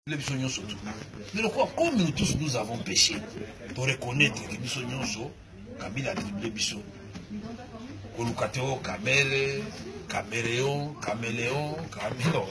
Mais le quoi, comme nous tous nous avons péché, pour reconnaître que nous sommes Kabila a dribblé Bissot. Kolukateo, Kamere, Caméléon, Caméléon, Caméléon.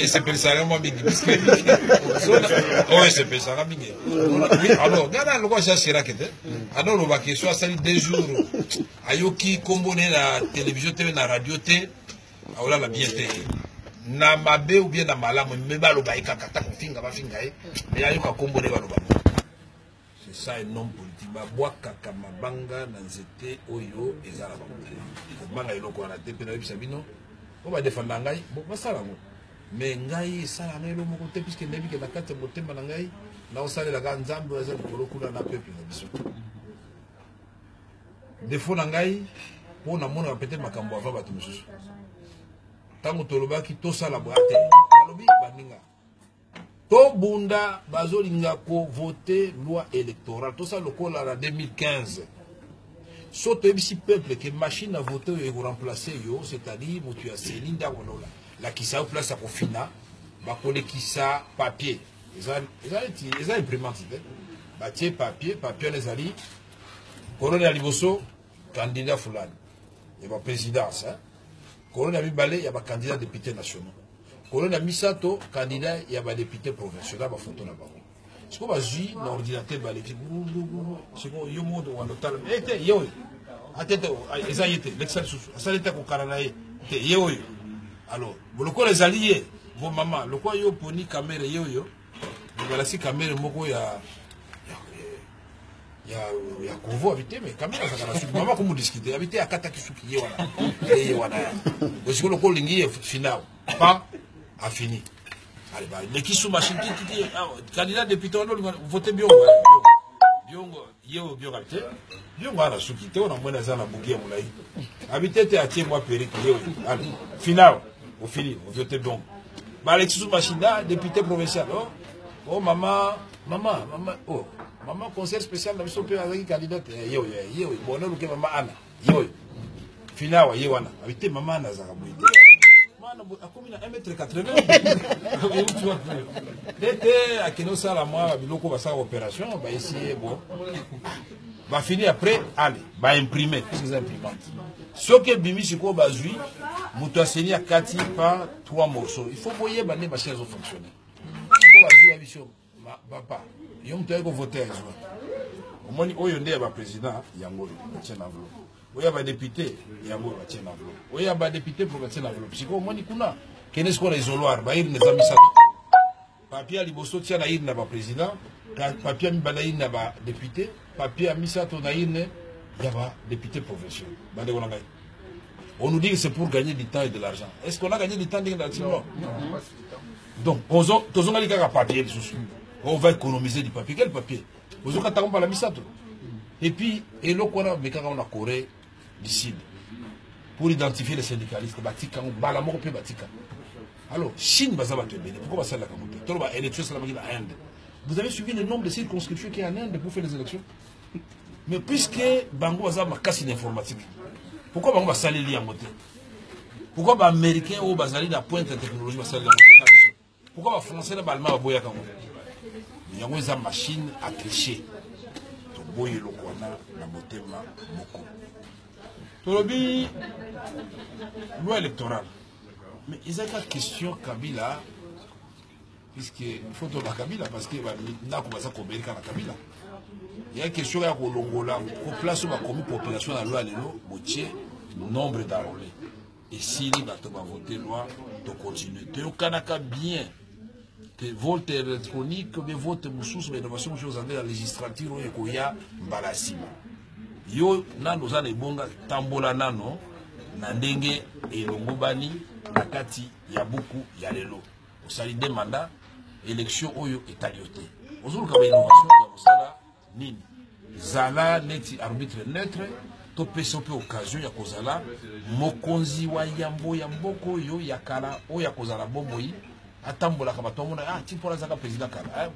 Et c'est pensé moi, Migi. Oui, c'est pensé à Migi. Oui, alors, regarde le quoi, ça sera que alors, on va que soit sali 2 jours. Ayoki, comboné la télévision, la radio, aola la bien na mabe ou bien na malamu me baloba ikakata kofinga bafinga mais ayoka kombone baloba c'est ça un homme politique ba bwaka kama banga na nzete oyo ezala ba manga iloko na tepe na bisa bino o ba defanda ngai bo basala ngo mais ngai sala na elo moko te puisque nebi ke na kate botemba na ngai na osale la ga nzambe aza kolokula na peuple na biso défaut na ngai po na mona peut-être makambo ava batu mususu tango tolobaki tosala boate balobi baninga to bunda bazolinga ko voter loi électorale to ça lokola la 2015 soto ebisi peuple que machine à voter et remplacer yo c'est-à-dire mutu ya selinda wolola la kisa place à kofina ba kolekisa papier eza imprimante batie papier les ali kolona liboso candidat fulani et ba présidence hein. Corona Mibale, il y a un candidat député national. Corona Misato, candidat, il y a un député provincial, il photo là-bas. C'est comme si l'ordinateur va aller dire, c'est comme il y a un monde où on a tal. Eh, yo, attends, ça y est, l'excel sous, ça y est, au Canada, yo. Alors, le quoi les alliés, vos mamans, le quoi yo poni caméra yo, voilà si caméra moko ya Kovo habité mais caméra ça kana suki maman comme discuter habité à kata kisuki yewana parce que le col lingi final pas a fini allez bah les qui sous machine qui candidat député on voter bien bien habité bien voilà suki te on a moins za na bugia mulai habité te atie moi péri allez final au fini on voter donc bah les qui sous machine là député provincial oh maman oh maman conseil spécial na biso pe azaki candidate yo bonheur ke maman ana yo fina wa yewana habité maman na zaka boite mana akomi na 1m80 tu vois tete akino sala moi biloko ba sa opération ba essayer bon ba fini après allez ba imprimer puisque c'est imprimante ce que bimisi ko bazui muto aseni akati par 3 morceaux il faut boyer ba ne machines ont fonctionner ko bazui ba biso papa yo mtu ayeko voter ezwa omoni oyo nde ya ba président yango batie na enveloppe oyo ba député yango batie na enveloppe oyo ba député pour batie na enveloppe siko omoni kuna kene sko na isoloir ba ir neza misato papier liboso tia na ir na ba président papier mi bala ir na ba député papier misato na ir ne ya ba député provincial bande wona ngai on nous dit que c'est pour gagner du temps et de l'argent est-ce qu'on a gagné du temps dans le non donc tozonga lika papier sous on va économiser du papier. Quel papier? Vous avez pas la misato. Et puis, et là, on a Corée du Sud pour identifier les syndicalistes. Alors, Chine, pourquoi ça la vous avez suivi le nombre de circonscriptions qu'il y a en Inde pour faire les élections? Mais puisque Bango a ma casse informatique, pourquoi Bango va salir l'y monter? Pourquoi les Américains ou les la pointe de la technologie va salir l'y pourquoi les Français et les Allemands vont il y a une machine à tricher. Toboye lokwana na motema moko. Tolobi loi électorale. Mais il y a une question Kabila puisque il faut toba Kabila parce que na ko baza ko berika na Kabila. Il y a une question ya ko longola ko place ba komi population na loi lelo botier nombre d'enrôlés. Et si li ba to ba voter loi to continuer. Te kanaka bien que vote électronique, mais vote moussous, mais innovation, chose en la législature, et qu'il y a Balasima. Yo, nano, zane bonga, tambola nano, nandenge, et longobani, nakati, yabuku, yalelo. Au sali des mandats, élection, oyo, et talioté. Aujourd'hui, comme innovation, yabosala, nini. Zala, neti, arbitre neutre, topé sope occasion, yakozala, mokonzi wa yamboko, yo, yakala, o yakozala, bomboyi, atambola kama tomona ti pour la président kala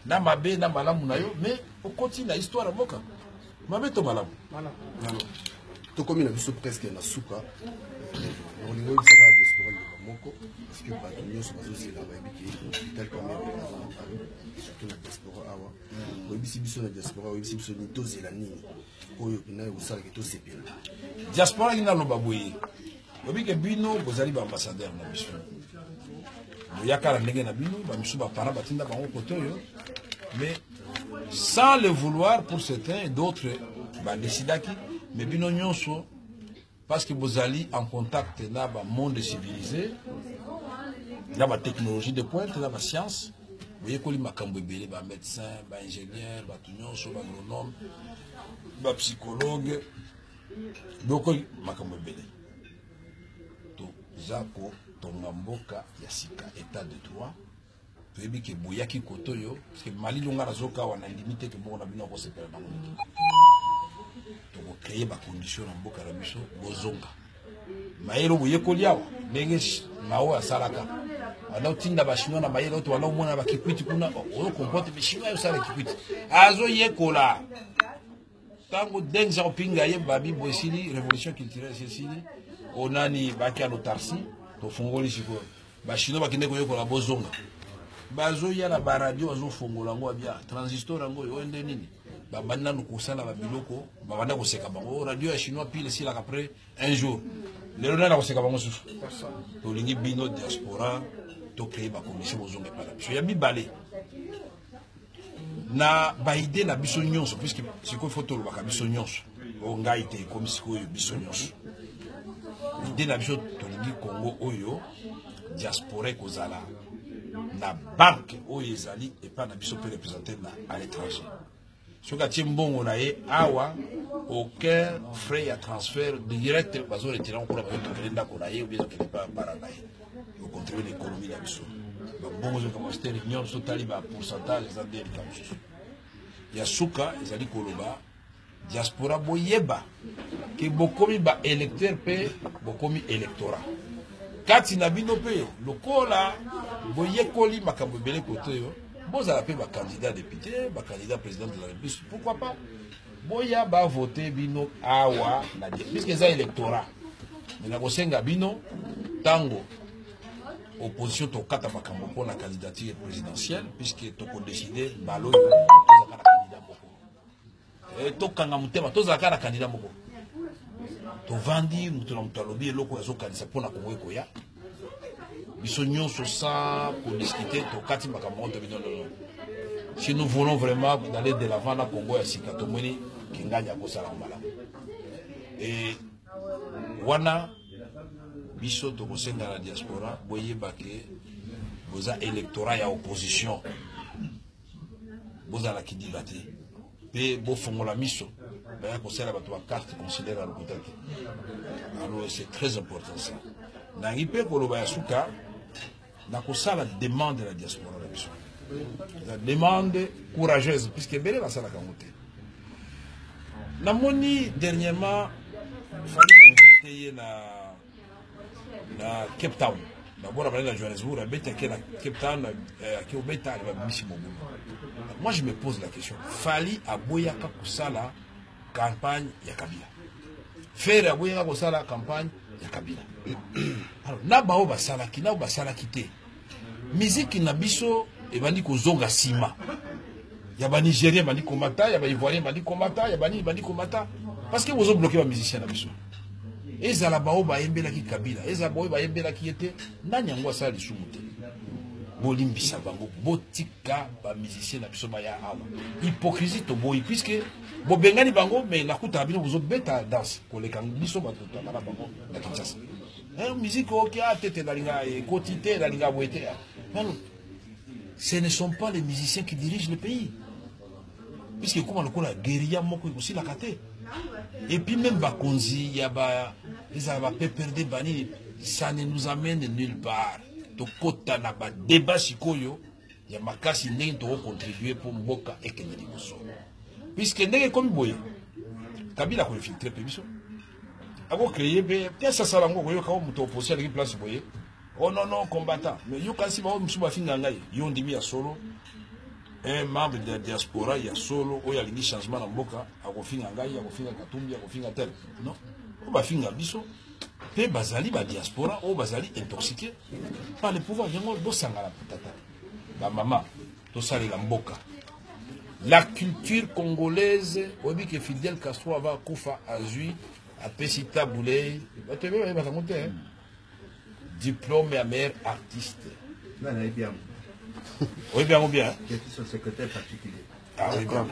na mabe na malamu na yo mais au continue la histoire moka mabe to malamu to comme na biso presque na suka on lingo ça va diaspora moko parce que bato nyonso bazozela bayebi ke tel comme surtout la diaspora awa oyebisi biso na diaspora oyebisi biso ni tozela nini oyo pena ekosala ke tosepela diaspora ki naloba boye oyebi ke bino bozali baambassadeur na biso boyaka na ndenge na bino bamisu bapara batinda bango kote oyo mais sans le vouloir pour certains d'autres badesidaki mais bino nyonso parce que vous allez en contact dans le monde civilisé, dans la technologie de pointe, dans la science. Vous voyez que les médecins, les ingénieurs, les agronomes, les psychologues, donc les Zako, Tongamboka, Yasika, état de droit. Vous voyez que Bouyaki Kotoyo, parce que Mali Longa Zoka, on a limité que bon, on a bien encore séparé dans le monde. Pour créer des conditions dans le Bokarabiso, Bozonga. Maïro, vous voyez qu'il y a des Mao à Salaka. On a tinda bashino na Maïro, tu as au moins avec Kipiti, on comporte des Chinois au Salak Kipiti. Azo Yekola. Tango Deng Xiaoping, Babi Boissili, révolution culturelle, Cécile, Onani, Bakia Lotarsi, au Fongoli Chico. Bashino Bakineko Yokola Bozonga. Bazo ya la baradio, Azo Fongolango, Abia, transistor, Ango, Yonde Nini. Babanda nous kusala babiloko babanda koseka bango radio ya chinois pile si la après un jour le rona koseka bango susu to lingi bino diaspora to créer ba commission bozonga pala biso ya mibale na ba idée na biso nyonso puisque siko photo lo ba biso nyonso o ngai te comme siko biso nyonso idée na biso to lingi Congo oyo diaspora kozala na banque oyo ezali et pas na biso peut représenter à l'étranger. Ce qui est bon, on a aucun frais à transfert direct. Parce que les tyrans qu'on a ou bien qu'ils pas paranaï. Au contribuer l'économie de la mission. Bon, je commence à réunion, ce taliban pourcentage, les adhérents comme ça. Il y a Souka, ils ont dit Koloba, diaspora boyeba, qui beaucoup ba électeur paie, beaucoup électorat. Quand il a bien payé, le cola, boyekoli, ma cambobele côté. Bon, ça appelle candidat député, candidat président de la République. Pourquoi pas? Boya va voter bino awa na puisque ça électorat. Mais na bosenga bino tango opposition to kata makambo pour la candidature présidentielle puisque to ko décider balo to za candidat moko. Et to kanga mutema to za candidat moko. To vandi mutu na mutu alobi eloko ya zo kanisa pour na Congo ekoya. Si nous voulons vraiment d'aller de l'avant dans le Congo, il y a et wana biso to kosenga la diaspora boyeba ke boza électorat ya opposition boza la kidibate pe bo fongola miso ba kosela bato ba carte considérée le côté. Alors c'est très important ça. Nangi pe koloba ya suka na kosala demande de la diaspora la biso. La demande courageuse puisque belle va ça la kangote. Na moni dernièrement fallait inviter na Cape Town. D'abord à la Johannesburg, à Cape Town, qui au bêta à Missi Mobutu. Moi je me pose la question. Fallait à Boyaka Kusala campagne ya Kabila. Faire à Boyaka Kusala campagne ya Kabila. Alors na bao basala ki na basala kité. Musique na biso e bandi ko zonga sima. Ya ba Nigérien bandi komata, ya ba Ivoirien bandi komata, ya bandi komata parce que vous ont bloqué les musiciens na biso. Ezala bao ba yembela ki Kabila, ezala bao ba yembela ki était nani yango asala lisumuté. Bolimbisa bango botika ba musiciens na biso ba ya awa. Hypocrisie to boy puisque bo bengani bango mais na kuta bino vous beta danse ko le kan biso ba to na bango na Kinshasa. Musique ok a tete la linga et quotité la linga boité. Ce ne sont pas les musiciens qui dirigent le pays. Puisque comme on a guérilla moko aussi la kate. Et puis même Bakonzi, il y a les avaient perdu bani, ça ne nous amène nulle part. To kota na ba débat sikoyo, il y a makasi ndenge to contribuer pour mboka et Kennedy Bosso. Puisque ndenge comme boye, Kabila ko filtrer permission. Ako créer peut-être ça sala ngo ko ka muto opposition à la place boye. Oh non non combattant, mais yo kasi ba musuba finga ngai, yo ndimi ya solo. Un membre de la diaspora, il y a solo, il y a un changement dans le boca, il y a un Katumbi, il y a un tel. Non, on va finir biso. Pe bazali ba diaspora o bazali intoxiqué par le pouvoir yango bo sangala tata. Ba mama to sali la mboka. La culture congolaise, obi que Fidel Castro ava kufa azui a Pesita Boulay, diplôme et meilleur artiste. Non, non, bien. Oui, bien ou bien. Qui est son secrétaire particulier. Ah oui, bien.